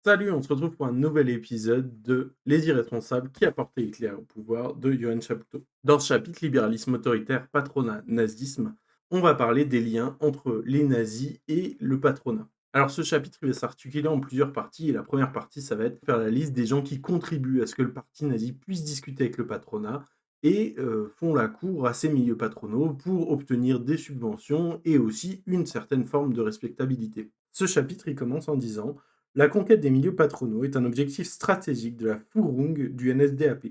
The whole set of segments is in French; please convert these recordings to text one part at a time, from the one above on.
Salut, on se retrouve pour un nouvel épisode de Les Irresponsables qui a porté Hitler au pouvoir de Johann Chapoutot. Dans ce chapitre, libéralisme autoritaire, patronat, nazisme, on va parler des liens entre les nazis et le patronat. Alors ce chapitre il va s'articuler en plusieurs parties et la première partie ça va être faire la liste des gens qui contribuent à ce que le parti nazi puisse discuter avec le patronat et font la cour à ces milieux patronaux pour obtenir des subventions et aussi une certaine forme de respectabilité. Ce chapitre il commence en disant la conquête des milieux patronaux est un objectif stratégique de la Führung du NSDAP.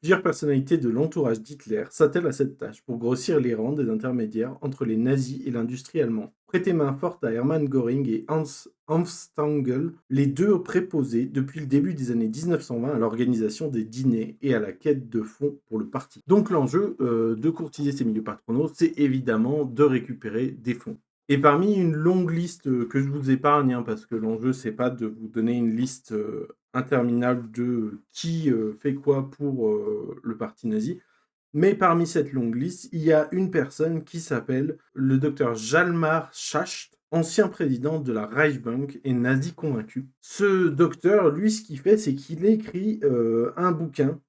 Plusieurs personnalités de l'entourage d'Hitler s'attellent à cette tâche pour grossir les rangs des intermédiaires entre les nazis et l'industrie allemande. Prêter main forte à Hermann Göring et Hans Amstangl, les deux préposés depuis le début des années 1920 à l'organisation des dîners et à la quête de fonds pour le parti. Donc l'enjeu de courtiser ces milieux patronaux, c'est évidemment de récupérer des fonds. Et parmi une longue liste, que je vous épargne, hein, parce que l'enjeu, c'est pas de vous donner une liste, interminable de qui, fait quoi pour, le parti nazi. Mais parmi cette longue liste, il y a une personne qui s'appelle le docteur Hjalmar Schacht, ancien président de la Reichsbank et nazi convaincu. Ce docteur, lui, ce qu'il fait, c'est qu'il écrit, un bouquin,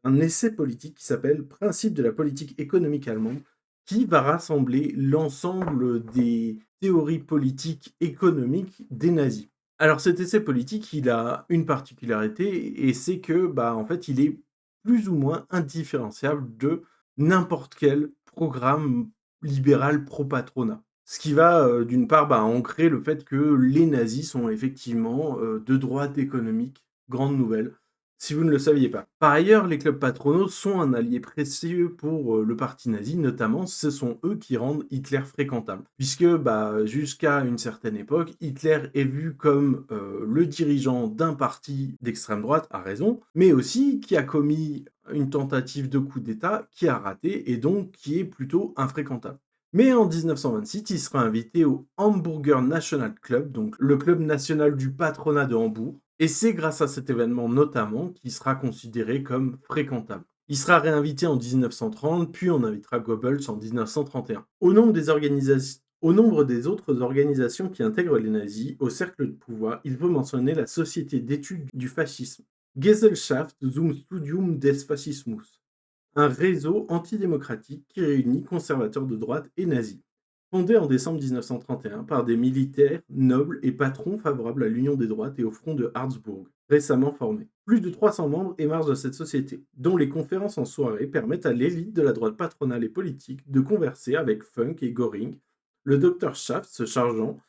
un essai politique qui s'appelle «Principes de la politique économique allemande», qui va rassembler l'ensemble des théories politiques économiques des nazis. Alors cet essai politique, il a une particularité et c'est que, bah, en fait, il est plus ou moins indifférenciable de n'importe quel programme libéral pro-patronat. Ce qui va, d'une part, bah, ancrer le fait que les nazis sont effectivement, de droite économique, grande nouvelle, si vous ne le saviez pas. Par ailleurs, les clubs patronaux sont un allié précieux pour, le parti nazi, notamment, ce sont eux qui rendent Hitler fréquentable. Puisque, bah, jusqu'à une certaine époque, Hitler est vu comme, le dirigeant d'un parti d'extrême droite, à raison, mais aussi qui a commis une tentative de coup d'État qui a raté et donc qui est plutôt infréquentable. Mais en 1926, il sera invité au Hamburger National Club, donc le club national du patronat de Hambourg, et c'est grâce à cet événement notamment qu'il sera considéré comme fréquentable. Il sera réinvité en 1930, puis on invitera Goebbels en 1931. Au nombre des autres organisations qui intègrent les nazis au cercle de pouvoir, il faut mentionner la Société d'études du fascisme, Gesellschaft zum Studium des Faschismus, un réseau antidémocratique qui réunit conservateurs de droite et nazis. Fondé en décembre 1931 par des militaires, nobles et patrons favorables à l'union des droites et au front de Harzburg, récemment formé. Plus de 300 membres émargent de cette société, dont les conférences en soirée permettent à l'élite de la droite patronale et politique de converser avec Funk et Göring, le docteur Schaft se chargeant,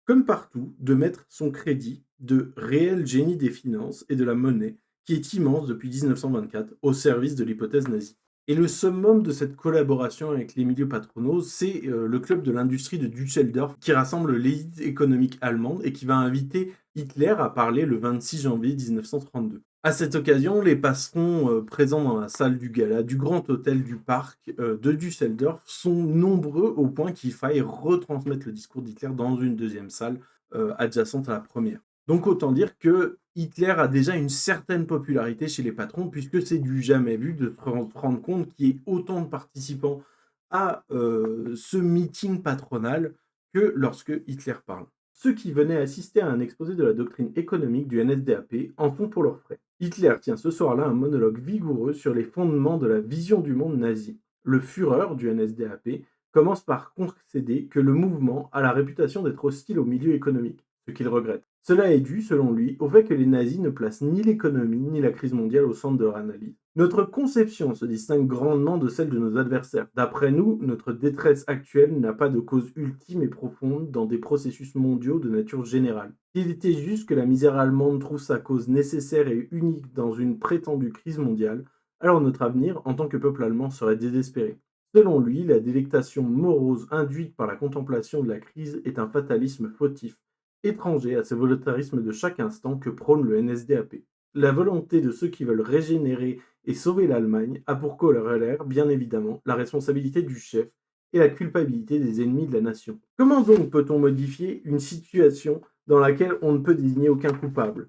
comme partout, de mettre son crédit de réel génie des finances et de la monnaie, qui est immense depuis 1924, au service de l'hypothèse nazie. Et le summum de cette collaboration avec les milieux patronaux, c'est le club de l'industrie de Düsseldorf, qui rassemble l'élite économique allemande et qui va inviter Hitler à parler le 26 janvier 1932. À cette occasion, les patrons présents dans la salle du gala du grand hôtel du parc de Düsseldorf sont nombreux au point qu'il faille retransmettre le discours d'Hitler dans une deuxième salle adjacente à la première. Donc autant dire que Hitler a déjà une certaine popularité chez les patrons, puisque c'est du jamais vu de se rendre compte qu'il y ait autant de participants à ce meeting patronal que lorsque Hitler parle. Ceux qui venaient assister à un exposé de la doctrine économique du NSDAP en font pour leurs frais. Hitler tient ce soir-là un monologue vigoureux sur les fondements de la vision du monde nazi. Le Führer du NSDAP commence par concéder que le mouvement a la réputation d'être hostile au milieu économique, ce qu'il regrette. Cela est dû, selon lui, au fait que les nazis ne placent ni l'économie ni la crise mondiale au centre de leur analyse. Notre conception se distingue grandement de celle de nos adversaires. D'après nous, notre détresse actuelle n'a pas de cause ultime et profonde dans des processus mondiaux de nature générale. S'il était juste que la misère allemande trouve sa cause nécessaire et unique dans une prétendue crise mondiale, alors notre avenir, en tant que peuple allemand, serait désespéré. Selon lui, la délectation morose induite par la contemplation de la crise est un fatalisme fautif, étranger à ce volontarisme de chaque instant que prône le NSDAP. La volonté de ceux qui veulent régénérer et sauver l'Allemagne a pour corollaire, bien évidemment, la responsabilité du chef et la culpabilité des ennemis de la nation. Comment donc peut-on modifier une situation dans laquelle on ne peut désigner aucun coupable?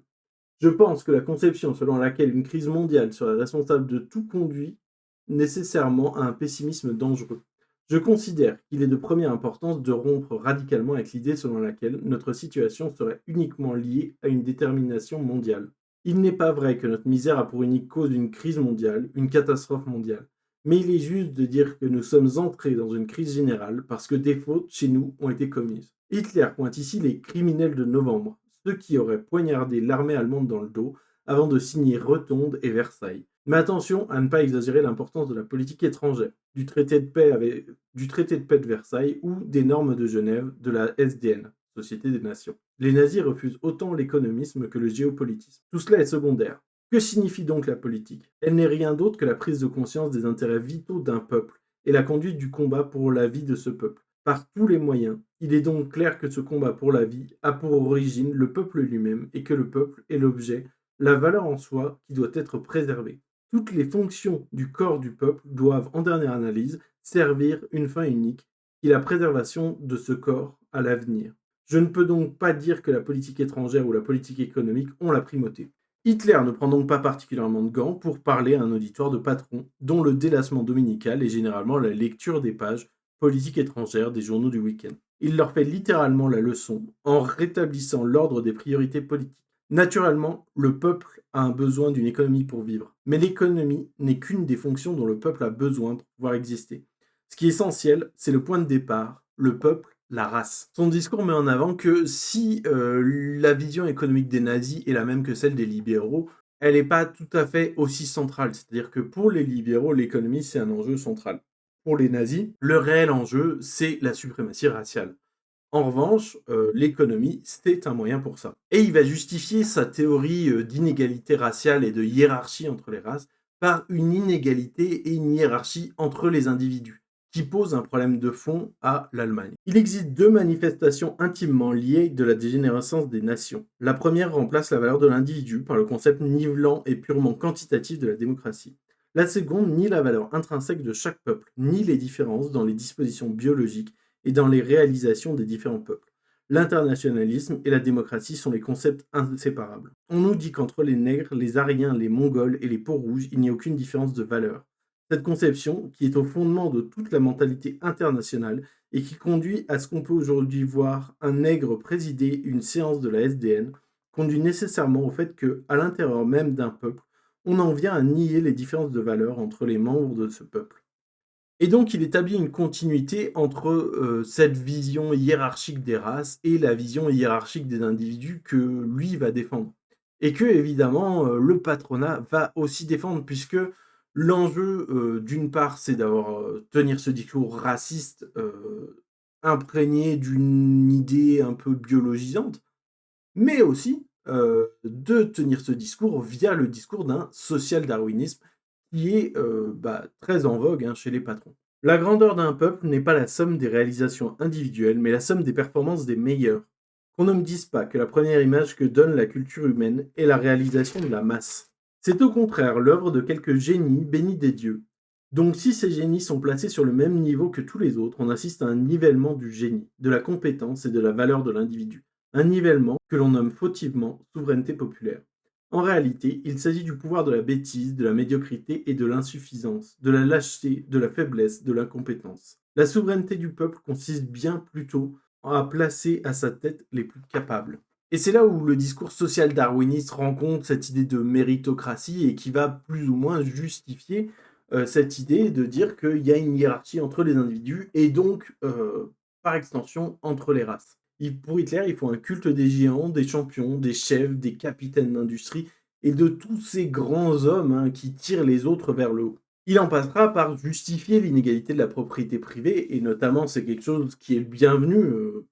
Je pense que la conception selon laquelle une crise mondiale serait responsable de tout conduit nécessairement à un pessimisme dangereux. Je considère qu'il est de première importance de rompre radicalement avec l'idée selon laquelle notre situation serait uniquement liée à une détermination mondiale. Il n'est pas vrai que notre misère a pour unique cause une crise mondiale, une catastrophe mondiale. Mais il est juste de dire que nous sommes entrés dans une crise générale parce que des fautes chez nous ont été commises. Hitler pointe ici les criminels de novembre, ceux qui auraient poignardé l'armée allemande dans le dos avant de signer Rotonde et Versailles. Mais attention à ne pas exagérer l'importance de la politique étrangère, du traité de paix de Versailles ou des normes de Genève de la SDN, Société des Nations. Les nazis refusent autant l'économisme que le géopolitisme. Tout cela est secondaire. Que signifie donc la politique? Elle n'est rien d'autre que la prise de conscience des intérêts vitaux d'un peuple et la conduite du combat pour la vie de ce peuple. Par tous les moyens, il est donc clair que ce combat pour la vie a pour origine le peuple lui-même et que le peuple est l'objet, la valeur en soi qui doit être préservée. Toutes les fonctions du corps du peuple doivent, en dernière analyse, servir une fin unique, qui est la préservation de ce corps à l'avenir. Je ne peux donc pas dire que la politique étrangère ou la politique économique ont la primauté. Hitler ne prend donc pas particulièrement de gants pour parler à un auditoire de patrons, dont le délassement dominical est généralement la lecture des pages politique étrangère des journaux du week-end. Il leur fait littéralement la leçon en rétablissant l'ordre des priorités politiques. Naturellement, le peuple a un besoin d'une économie pour vivre, mais l'économie n'est qu'une des fonctions dont le peuple a besoin pour pouvoir exister. Ce qui est essentiel, c'est le point de départ, le peuple, la race. Son discours met en avant que si la vision économique des nazis est la même que celle des libéraux, elle n'est pas tout à fait aussi centrale. C'est-à-dire que pour les libéraux, l'économie, c'est un enjeu central. Pour les nazis, le réel enjeu, c'est la suprématie raciale. En revanche, l'économie, c'est un moyen pour ça. Et il va justifier sa théorie d'inégalité raciale et de hiérarchie entre les races par une inégalité et une hiérarchie entre les individus, qui pose un problème de fond à l'Allemagne. Il existe deux manifestations intimement liées de la dégénérescence des nations. La première remplace la valeur de l'individu par le concept nivelant et purement quantitatif de la démocratie. La seconde nie la valeur intrinsèque de chaque peuple, ni les différences dans les dispositions biologiques et dans les réalisations des différents peuples. L'internationalisme et la démocratie sont les concepts inséparables. On nous dit qu'entre les nègres, les Aryens, les Mongols et les peaux-rouges, il n'y a aucune différence de valeur. Cette conception, qui est au fondement de toute la mentalité internationale et qui conduit à ce qu'on peut aujourd'hui voir un nègre présider une séance de la SDN, conduit nécessairement au fait que, à l'intérieur même d'un peuple, on en vient à nier les différences de valeur entre les membres de ce peuple. Et donc, il établit une continuité entre cette vision hiérarchique des races et la vision hiérarchique des individus que lui va défendre. Et que, évidemment, le patronat va aussi défendre, puisque l'enjeu, d'une part, c'est d'avoir tenir ce discours raciste imprégné d'une idée un peu biologisante, mais aussi de tenir ce discours via le discours d'un social-darwinisme qui est très en vogue chez les patrons. La grandeur d'un peuple n'est pas la somme des réalisations individuelles, mais la somme des performances des meilleurs. Qu'on ne me dise pas que la première image que donne la culture humaine est la réalisation de la masse. C'est au contraire l'œuvre de quelques génies bénis des dieux. Donc si ces génies sont placés sur le même niveau que tous les autres, on assiste à un nivellement du génie, de la compétence et de la valeur de l'individu. Un nivellement que l'on nomme fautivement souveraineté populaire. En réalité, il s'agit du pouvoir de la bêtise, de la médiocrité et de l'insuffisance, de la lâcheté, de la faiblesse, de l'incompétence. La souveraineté du peuple consiste bien plutôt à placer à sa tête les plus capables. Et c'est là où le discours social-darwiniste rencontre cette idée de méritocratie et qui va plus ou moins justifier cette idée de dire qu'il y a une hiérarchie entre les individus et donc, par extension, entre les races. Pour Hitler, il faut un culte des géants, des champions, des chefs, des capitaines d'industrie et de tous ces grands hommes qui tirent les autres vers le haut. Il en passera par justifier l'inégalité de la propriété privée, et notamment c'est quelque chose qui est bienvenu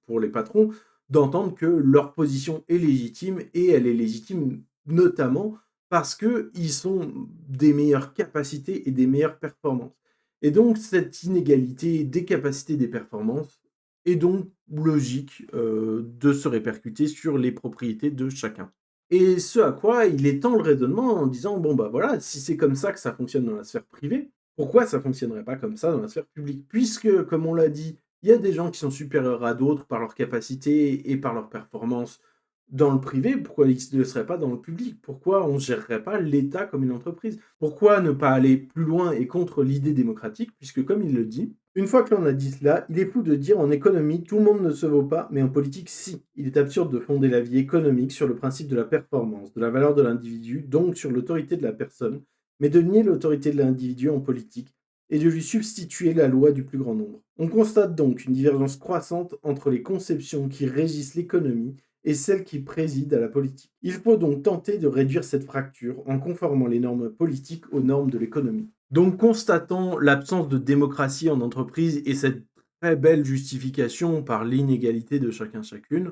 pour les patrons, d'entendre que leur position est légitime, et elle est légitime notamment parce qu'ils ont des meilleures capacités et des meilleures performances. Et donc cette inégalité des capacités et des performances est donc logique de se répercuter sur les propriétés de chacun. Et ce à quoi il étend le raisonnement en disant bon bah voilà, si c'est comme ça que ça fonctionne dans la sphère privée, pourquoi ça fonctionnerait pas comme ça dans la sphère publique? Puisque, comme on l'a dit, il y a des gens qui sont supérieurs à d'autres par leur capacité et par leur performance dans le privé, pourquoi il ne le serait pas dans le public? Pourquoi on ne gérerait pas l'État comme une entreprise? Pourquoi ne pas aller plus loin et contre l'idée démocratique? Puisque comme il le dit, une fois que l'on a dit cela, il est fou de dire en économie, tout le monde ne se vaut pas, mais en politique, si. Il est absurde de fonder la vie économique sur le principe de la performance, de la valeur de l'individu, donc sur l'autorité de la personne, mais de nier l'autorité de l'individu en politique et de lui substituer la loi du plus grand nombre. On constate donc une divergence croissante entre les conceptions qui régissent l'économie et celles qui président à la politique. Il faut donc tenter de réduire cette fracture en conformant les normes politiques aux normes de l'économie. Donc constatant l'absence de démocratie en entreprise et cette très belle justification par l'inégalité de chacune,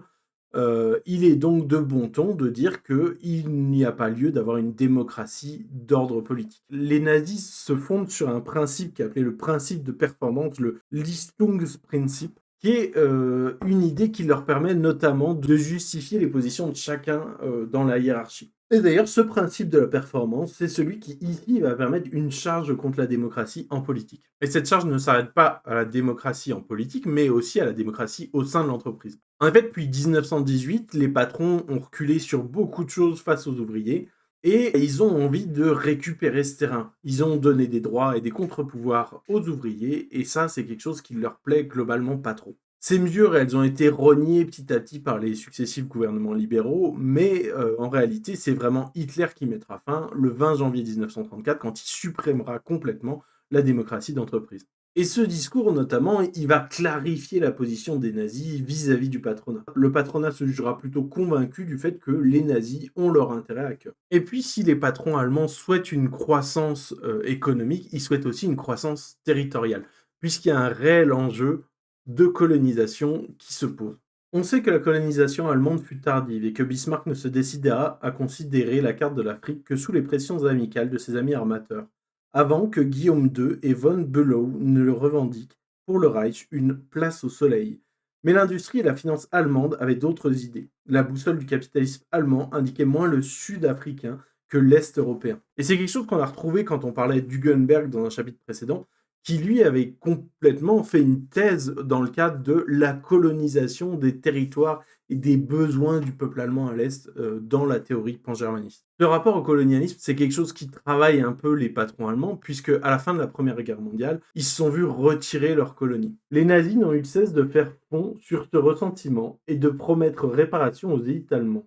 il est donc de bon ton de dire qu'il n'y a pas lieu d'avoir une démocratie d'ordre politique. Les nazis se fondent sur un principe qui est appelé le principe de performance, le Leistungsprinzip, qui est une idée qui leur permet notamment de justifier les positions de chacun dans la hiérarchie. Et d'ailleurs, ce principe de la performance, c'est celui qui, ici, va permettre une charge contre la démocratie en politique. Et cette charge ne s'arrête pas à la démocratie en politique, mais aussi à la démocratie au sein de l'entreprise. En fait, depuis 1918, les patrons ont reculé sur beaucoup de choses face aux ouvriers, et ils ont envie de récupérer ce terrain. Ils ont donné des droits et des contre-pouvoirs aux ouvriers, et ça, c'est quelque chose qui leur plaît globalement pas trop. Ces mesures, elles ont été rognées petit à petit par les successifs gouvernements libéraux, mais en réalité, c'est vraiment Hitler qui mettra fin le 20 janvier 1934 quand il supprimera complètement la démocratie d'entreprise. Et ce discours, notamment, il va clarifier la position des nazis vis-à-vis du patronat. Le patronat se jugera plutôt convaincu du fait que les nazis ont leur intérêt à cœur. Et puis, si les patrons allemands souhaitent une croissance économique, ils souhaitent aussi une croissance territoriale, puisqu'il y a un réel enjeu de colonisation qui se pose. On sait que la colonisation allemande fut tardive et que Bismarck ne se décida à considérer la carte de l'Afrique que sous les pressions amicales de ses amis armateurs, avant que Guillaume II et von Bülow ne le revendiquent pour le Reich une place au soleil. Mais l'industrie et la finance allemande avaient d'autres idées. La boussole du capitalisme allemand indiquait moins le sud africain que l'Est européen. Et c'est quelque chose qu'on a retrouvé quand on parlait d'Hugenberg dans un chapitre précédent, qui lui avait complètement fait une thèse dans le cadre de la colonisation des territoires et des besoins du peuple allemand à l'Est dans la théorie pan-germaniste. Le rapport au colonialisme, c'est quelque chose qui travaille un peu les patrons allemands, puisque à la fin de la Première Guerre mondiale, ils se sont vus retirer leurs colonies. Les nazis n'ont eu de cesse de faire fond sur ce ressentiment et de promettre réparation aux élites allemandes.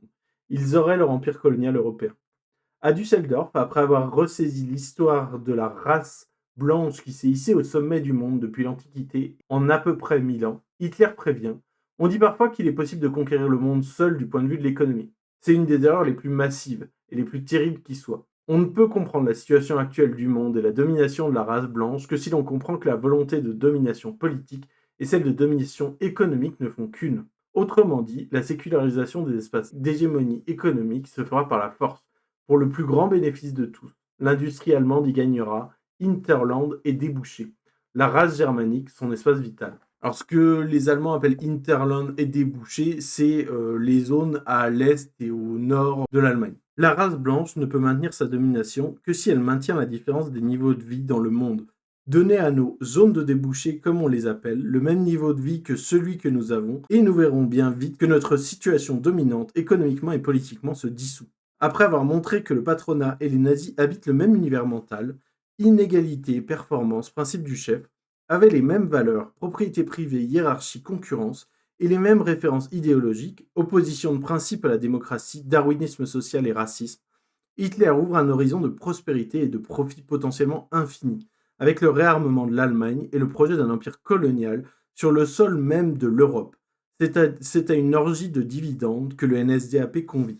Ils auraient leur empire colonial européen. À Düsseldorf, après avoir ressaisi l'histoire de la race blanche qui s'est hissée au sommet du monde depuis l'Antiquité en à peu près 1000 ans, Hitler prévient: on dit parfois qu'il est possible de conquérir le monde seul du point de vue de l'économie. C'est une des erreurs les plus massives et les plus terribles qui soient. On ne peut comprendre la situation actuelle du monde et la domination de la race blanche que si l'on comprend que la volonté de domination politique et celle de domination économique ne font qu'une. Autrement dit, la sécularisation des espaces d'hégémonie économique se fera par la force, pour le plus grand bénéfice de tous. L'industrie allemande y gagnera, Hinterland est débouché. La race germanique, son espace vital. Alors ce que les Allemands appellent Hinterland et débouché, c'est les zones à l'est et au nord de l'Allemagne. La race blanche ne peut maintenir sa domination que si elle maintient la différence des niveaux de vie dans le monde. Donner à nos zones de débouché, comme on les appelle, le même niveau de vie que celui que nous avons, et nous verrons bien vite que notre situation dominante économiquement et politiquement se dissout. Après avoir montré que le patronat et les nazis habitent le même univers mental, inégalité, performance, principe du chef, avaient les mêmes valeurs, propriété privée, hiérarchie, concurrence, et les mêmes références idéologiques, opposition de principe à la démocratie, darwinisme social et racisme, Hitler ouvre un horizon de prospérité et de profit potentiellement infini, avec le réarmement de l'Allemagne et le projet d'un empire colonial sur le sol même de l'Europe. C'est à une orgie de dividendes que le NSDAP convie.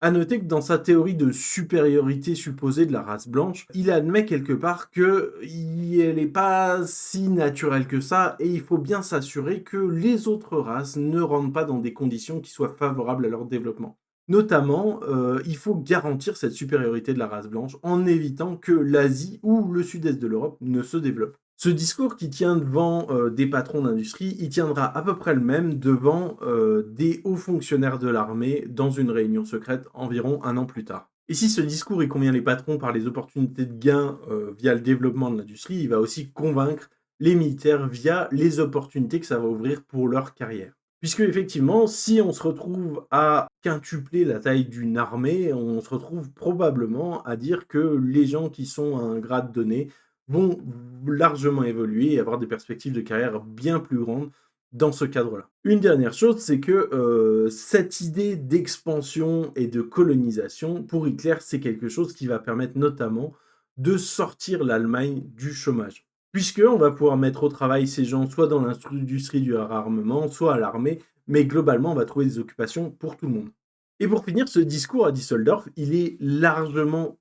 À noter que dans sa théorie de supériorité supposée de la race blanche, il admet quelque part qu'elle n'est pas si naturelle que ça, et il faut bien s'assurer que les autres races ne rentrent pas dans des conditions qui soient favorables à leur développement. Notamment, il faut garantir cette supériorité de la race blanche en évitant que l'Asie ou le sud-est de l'Europe ne se développent. Ce discours qui tient devant des patrons d'industrie, il tiendra à peu près le même devant des hauts fonctionnaires de l'armée dans une réunion secrète environ un an plus tard. Et si ce discours il convient les patrons par les opportunités de gain via le développement de l'industrie, il va aussi convaincre les militaires via les opportunités que ça va ouvrir pour leur carrière. Puisque effectivement, si on se retrouve à quintupler la taille d'une armée, on se retrouve probablement à dire que les gens qui sont à un grade donné vont largement évoluer et avoir des perspectives de carrière bien plus grandes dans ce cadre-là. Une dernière chose, c'est que cette idée d'expansion et de colonisation, pour Hitler, c'est quelque chose qui va permettre notamment de sortir l'Allemagne du chômage. Puisqu'on va pouvoir mettre au travail ces gens soit dans l'industrie du réarmement, soit à l'armée, mais globalement, on va trouver des occupations pour tout le monde. Et pour finir, ce discours à Düsseldorf, il est largement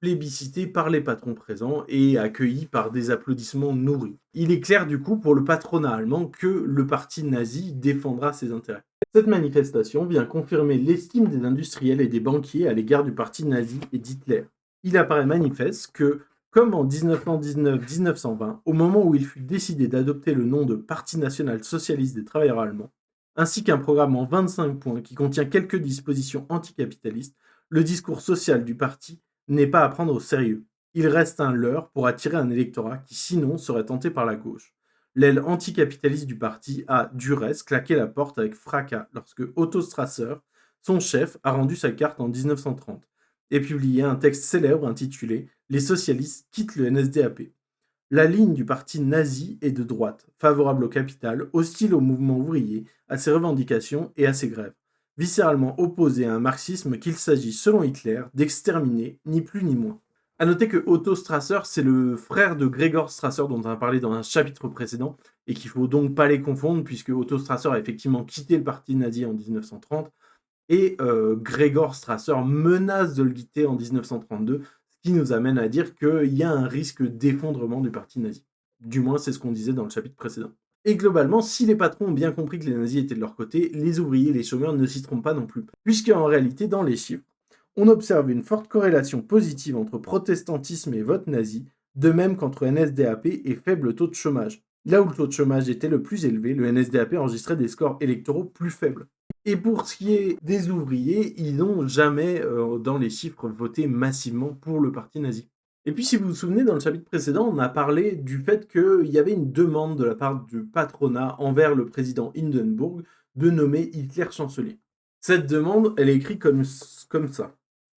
plébiscité par les patrons présents et accueilli par des applaudissements nourris. Il est clair du coup pour le patronat allemand que le parti nazi défendra ses intérêts. Cette manifestation vient confirmer l'estime des industriels et des banquiers à l'égard du parti nazi et d'Hitler. Il apparaît manifeste que comme en 1919-1920, au moment où il fut décidé d'adopter le nom de Parti national socialiste des travailleurs allemands, ainsi qu'un programme en 25 points qui contient quelques dispositions anticapitalistes, le discours social du parti n'est pas à prendre au sérieux. Il reste un leurre pour attirer un électorat qui sinon serait tenté par la gauche. L'aile anticapitaliste du parti a, du reste, claqué la porte avec fracas lorsque Otto Strasser, son chef, a rendu sa carte en 1930 et publié un texte célèbre intitulé Les socialistes quittent le NSDAP. La ligne du parti nazi est de droite, favorable au capital, hostile au mouvement ouvrier, à ses revendications et à ses grèves, viscéralement opposé à un marxisme qu'il s'agit, selon Hitler, d'exterminer, ni plus ni moins. A noter que Otto Strasser, c'est le frère de Gregor Strasser dont on a parlé dans un chapitre précédent, et qu'il faut donc pas les confondre, puisque Otto Strasser a effectivement quitté le parti nazi en 1930, et Gregor Strasser menace de le quitter en 1932, ce qui nous amène à dire qu'il y a un risque d'effondrement du parti nazi. Du moins, c'est ce qu'on disait dans le chapitre précédent. Et globalement, si les patrons ont bien compris que les nazis étaient de leur côté, les ouvriers et les chômeurs ne s'y trompent pas non plus. Puisque en réalité, dans les chiffres, on observe une forte corrélation positive entre protestantisme et vote nazi, de même qu'entre NSDAP et faible taux de chômage. Là où le taux de chômage était le plus élevé, le NSDAP enregistrait des scores électoraux plus faibles. Et pour ce qui est des ouvriers, ils n'ont jamais, dans les chiffres, voté massivement pour le parti nazi. Et puis, si vous vous souvenez, dans le chapitre précédent, on a parlé du fait qu'il y avait une demande de la part du patronat envers le président Hindenburg de nommer Hitler chancelier. Cette demande, elle est écrite comme ça.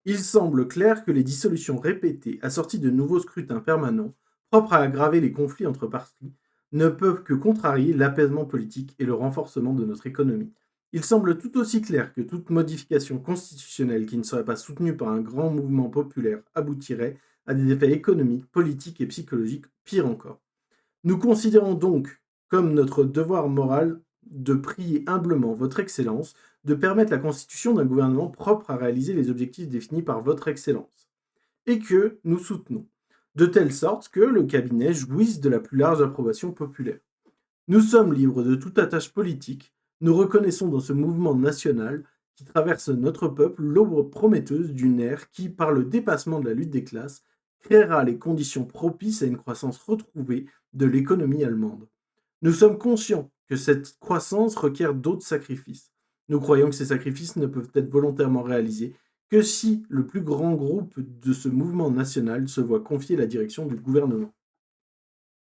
Il semble clair que les dissolutions répétées, assorties de nouveaux scrutins permanents, propres à aggraver les conflits entre partis, ne peuvent que contrarier l'apaisement politique et le renforcement de notre économie. Il semble tout aussi clair que toute modification constitutionnelle qui ne serait pas soutenue par un grand mouvement populaire aboutirait à des effets économiques, politiques et psychologiques pires encore. Nous considérons donc comme notre devoir moral de prier humblement Votre Excellence de permettre la constitution d'un gouvernement propre à réaliser les objectifs définis par Votre Excellence, et que nous soutenons, de telle sorte que le cabinet jouisse de la plus large approbation populaire. Nous sommes libres de toute attache politique, nous reconnaissons dans ce mouvement national qui traverse notre peuple l'aube prometteuse d'une ère qui, par le dépassement de la lutte des classes, créera les conditions propices à une croissance retrouvée de l'économie allemande. Nous sommes conscients que cette croissance requiert d'autres sacrifices. Nous croyons que ces sacrifices ne peuvent être volontairement réalisés que si le plus grand groupe de ce mouvement national se voit confier la direction du gouvernement.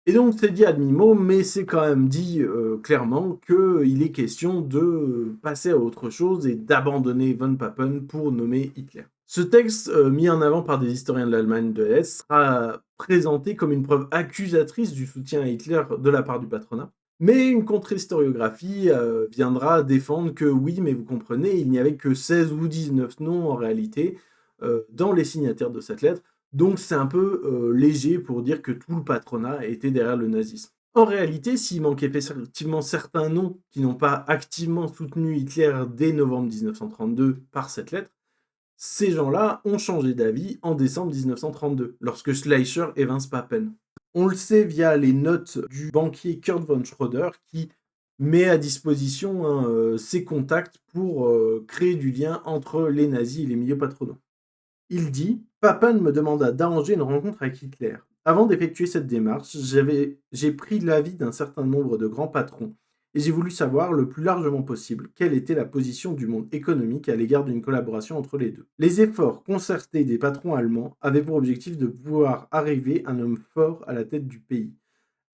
Et donc c'est dit à demi-mot, mais c'est quand même dit clairement qu'il est question de passer à autre chose et d'abandonner von Papen pour nommer Hitler. Ce texte, mis en avant par des historiens de l'Allemagne de l'Est, sera présenté comme une preuve accusatrice du soutien à Hitler de la part du patronat. Mais une contre-historiographie viendra défendre que oui, mais vous comprenez, il n'y avait que 16 ou 19 noms en réalité dans les signataires de cette lettre, donc c'est un peu léger pour dire que tout le patronat était derrière le nazisme. En réalité, s'il manquait effectivement certains noms qui n'ont pas activement soutenu Hitler dès novembre 1932 par cette lettre, ces gens-là ont changé d'avis en décembre 1932, lorsque Schleicher évince Papen. On le sait via les notes du banquier Kurt von Schröder qui met à disposition ses contacts pour créer du lien entre les nazis et les milieux patronaux. Il dit « Papen me demanda d'arranger une rencontre avec Hitler. Avant d'effectuer cette démarche, j'ai pris l'avis d'un certain nombre de grands patrons et j'ai voulu savoir le plus largement possible quelle était la position du monde économique à l'égard d'une collaboration entre les deux. Les efforts concertés des patrons allemands avaient pour objectif de pouvoir arriver un homme fort à la tête du pays,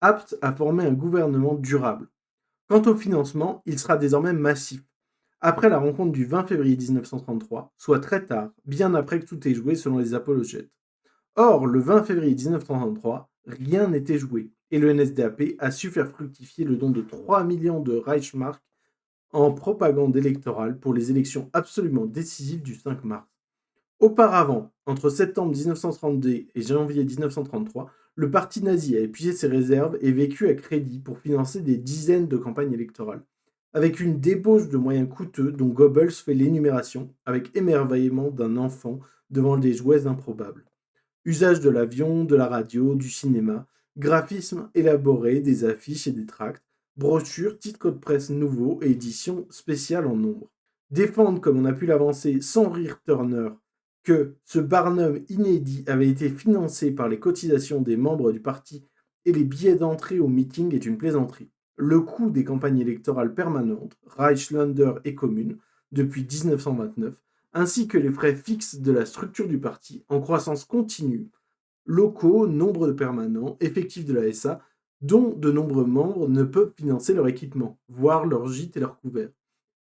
apte à former un gouvernement durable. Quant au financement, il sera désormais massif. Après la rencontre du 20 février 1933, soit très tard, bien après que tout est joué selon les apologètes. Or, le 20 février 1933, rien n'était joué, et le NSDAP a su faire fructifier le don de 3 millions de Reichsmark en propagande électorale pour les élections absolument décisives du 5 mars. Auparavant, entre septembre 1932 et janvier 1933, le parti nazi a épuisé ses réserves et vécu à crédit pour financer des dizaines de campagnes électorales, avec une débauche de moyens coûteux dont Goebbels fait l'énumération avec émerveillement d'un enfant devant des jouets improbables. Usage de l'avion, de la radio, du cinéma, graphisme élaboré, des affiches et des tracts, brochures, titres de presse nouveaux et éditions spéciales en nombre. Défendre, comme on a pu l'avancer sans rire Turner, que ce Barnum inédit avait été financé par les cotisations des membres du parti et les billets d'entrée au meeting est une plaisanterie. Le coût des campagnes électorales permanentes, Reich, Länder et communes, depuis 1929, ainsi que les frais fixes de la structure du parti, en croissance continue, locaux, nombre de permanents, effectifs de la SA, dont de nombreux membres ne peuvent financer leur équipement, voire leurs gîtes et leurs couverts,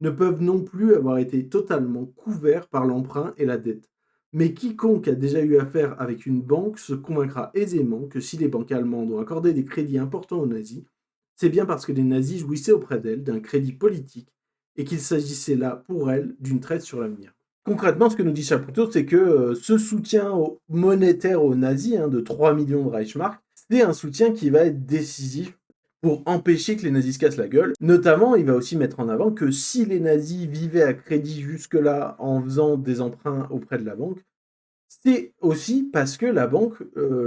ne peuvent non plus avoir été totalement couverts par l'emprunt et la dette. Mais quiconque a déjà eu affaire avec une banque se convaincra aisément que si les banques allemandes ont accordé des crédits importants aux nazis, c'est bien parce que les nazis jouissaient auprès d'elles d'un crédit politique et qu'il s'agissait là pour elles d'une traite sur l'avenir. Concrètement, ce que nous dit Chapoutot, c'est que ce soutien monétaire aux nazis de 3 millions de Reichsmark, c'est un soutien qui va être décisif pour empêcher que les nazis se cassent la gueule. Notamment, il va aussi mettre en avant que si les nazis vivaient à crédit jusque-là en faisant des emprunts auprès de la banque, c'est aussi parce que la banque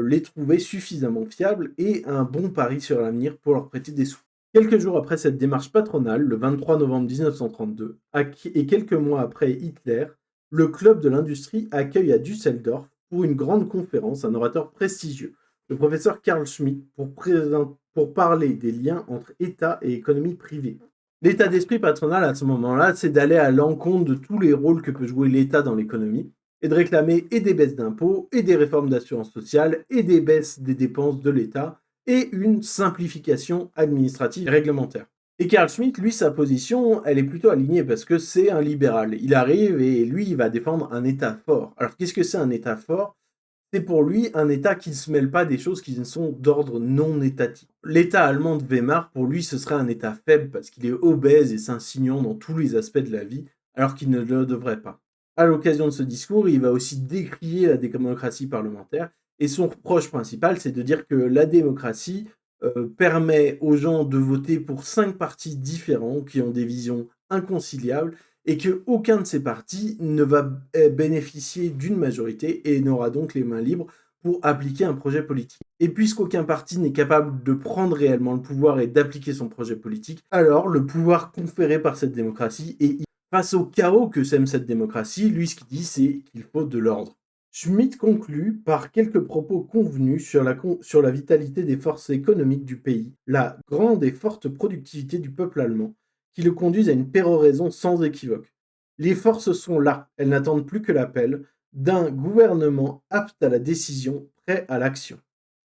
les trouvait suffisamment fiables et un bon pari sur l'avenir pour leur prêter des sous. Quelques jours après cette démarche patronale, le 23 novembre 1932, et quelques mois après Hitler, le Club de l'Industrie accueille à Düsseldorf pour une grande conférence un orateur prestigieux, le professeur Carl Schmitt, pour parler des liens entre État et économie privée. L'état d'esprit patronal à ce moment-là, c'est d'aller à l'encontre de tous les rôles que peut jouer l'État dans l'économie et de réclamer et des baisses d'impôts, et des réformes d'assurance sociale, et des baisses des dépenses de l'État, et une simplification administrative et réglementaire. Et Carl Schmitt, lui, sa position, elle est plutôt alignée parce que c'est un libéral. Il arrive et lui, il va défendre un État fort. Alors qu'est-ce que c'est un État fort? C'est pour lui un État qui ne se mêle pas des choses qui sont d'ordre non étatique. L'État allemand de Weimar, pour lui, ce serait un État faible parce qu'il est obèse et s'insinuant dans tous les aspects de la vie, alors qu'il ne le devrait pas. À l'occasion de ce discours, il va aussi décrier la démocratie parlementaire et son reproche principal, c'est de dire que la démocratie permet aux gens de voter pour 5 partis différents qui ont des visions inconciliables et qu'aucun de ces partis ne va bénéficier d'une majorité et n'aura donc les mains libres pour appliquer un projet politique. Et puisqu'aucun parti n'est capable de prendre réellement le pouvoir et d'appliquer son projet politique, alors le pouvoir conféré par cette démocratie est face au chaos que sème cette démocratie, lui ce qu'il dit c'est qu'il faut de l'ordre. Schmitt conclut par quelques propos convenus sur la vitalité des forces économiques du pays, la grande et forte productivité du peuple allemand, qui le conduisent à une péroraison sans équivoque. Les forces sont là, elles n'attendent plus que l'appel d'un gouvernement apte à la décision, prêt à l'action.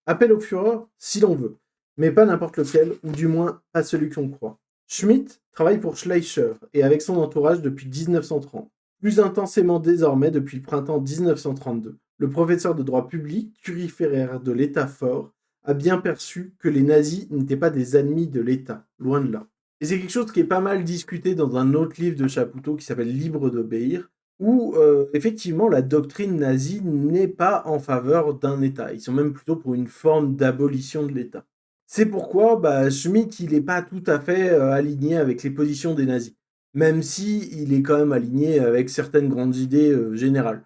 Appel au Führer, si l'on veut, mais pas n'importe lequel, ou du moins pas celui qu'on croit. Schmitt travaille pour Schleicher et avec son entourage depuis 1930. Plus intensément désormais depuis le printemps 1932. Le professeur de droit public, turiféraire de l'État fort, a bien perçu que les nazis n'étaient pas des ennemis de l'État, loin de là. Et c'est quelque chose qui est pas mal discuté dans un autre livre de Chapoutot qui s'appelle Libre d'obéir, où effectivement la doctrine nazie n'est pas en faveur d'un État. Ils sont même plutôt pour une forme d'abolition de l'État. C'est pourquoi Schmitt il n'est pas tout à fait aligné avec les positions des nazis, même si il est quand même aligné avec certaines grandes idées générales.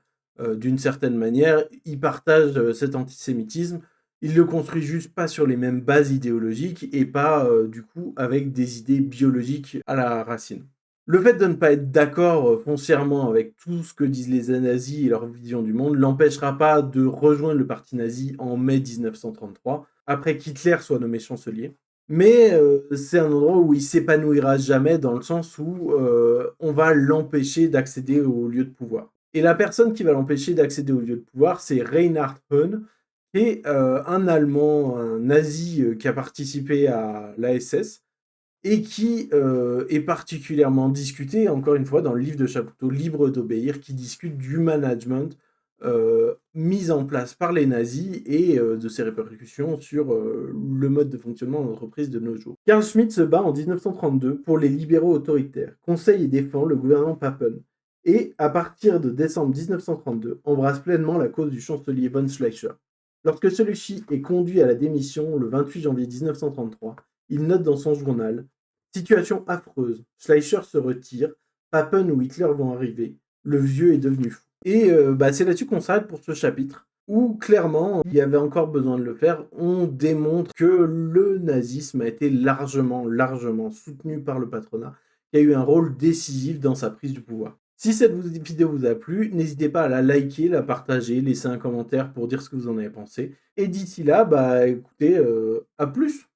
D'une certaine manière, il partage cet antisémitisme, il le construit juste pas sur les mêmes bases idéologiques et pas du coup avec des idées biologiques à la racine. Le fait de ne pas être d'accord foncièrement avec tout ce que disent les nazis et leur vision du monde l'empêchera pas de rejoindre le parti nazi en mai 1933, après qu'Hitler soit nommé chancelier. Mais c'est un endroit où il s'épanouira jamais dans le sens où on va l'empêcher d'accéder au lieu de pouvoir. Et la personne qui va l'empêcher d'accéder au lieu de pouvoir, c'est Reinhard Höhn, qui est un Allemand, un nazi qui a participé à l'ASS, et qui est particulièrement discuté, encore une fois, dans le livre de Chapoutot, Libre d'obéir, qui discute du management mis en place par les nazis et de ses répercussions sur le mode de fonctionnement de l'entreprise de nos jours. Carl Schmitt se bat en 1932 pour les libéraux autoritaires, conseille et défend le gouvernement Papen, et, à partir de décembre 1932, embrasse pleinement la cause du chancelier von Schleicher. Lorsque celui-ci est conduit à la démission le 28 janvier 1933, il note dans son journal: situation affreuse, Schleicher se retire, Papen ou Hitler vont arriver, le vieux est devenu fou. Et c'est là-dessus qu'on s'arrête pour ce chapitre, où clairement, il y avait encore besoin de le faire. On démontre que le nazisme a été largement soutenu par le patronat, qui a eu un rôle décisif dans sa prise du pouvoir. Si cette vidéo vous a plu, n'hésitez pas à la liker, la partager, laisser un commentaire pour dire ce que vous en avez pensé. Et d'ici là, écoutez, à plus!